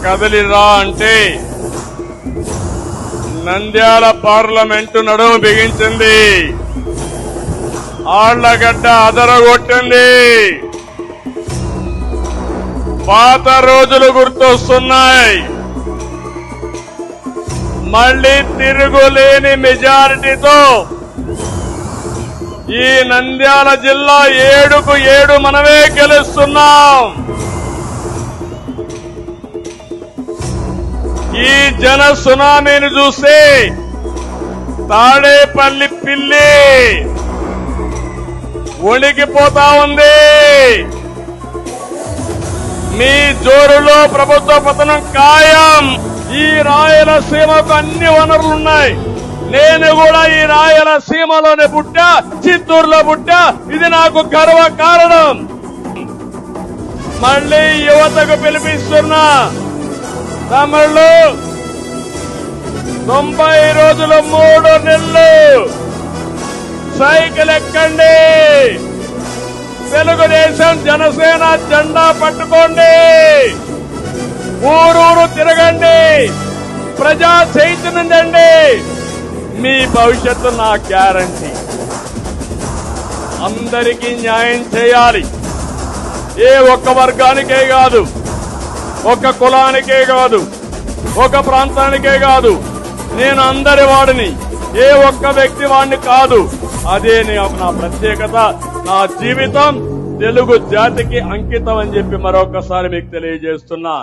కదలిరా అంటే నంద్యాల పార్లమెంటు నడుము బిగించింది, ఆళ్లగడ్డ అదరగొట్టింది. పాత రోజులు గుర్తొస్తున్నాయి. మళ్లీ తిరుగులేని మెజారిటీతో ఈ నంద్యాల జిల్లా 7కు 7 మనమే గెలుస్తున్నాం. ఈ జన సునామీని చూస్తే తాడేపల్లి పిల్లి వణికిపోతా ఉంది. మీ జోరులో ప్రభుత్వ పతనం ఖాయం. ఈ రాయలసీమకు అన్ని వనరులున్నాయి. నేను కూడా ఈ రాయలసీమలోనే పుట్టా, చిత్తూరులో పుట్టా. ఇది నాకు గర్వ కారణం. మళ్లీ యువతకు పిలిపిస్తున్నా, తమిళు 90 రోజులు 3 నెలలు సైకిల్ ఎక్కండి, తెలుగుదేశం జనసేన జెండా పట్టుకోండి, ఊరూరు తిరగండి, ప్రజా చైతన్యం రండి. మీ భవిష్యత్తు నా గ్యారంటీ. అందరికీ న్యాయం చేయాలి. ఏ ఒక్క వర్గానికే కాదు, ఒక కులానికే కాదు, ఒక ప్రాంతానికే కాదు. నేను అందరి వాడిని, ఏ ఒక్క వ్యక్తి వాడిని కాదు. అదే నా ప్రత్యేకత, నా జీవితం తెలుగు జాతికి అంకితం అని చెప్పి మరొకసారి మీకు తెలియజేస్తున్నా.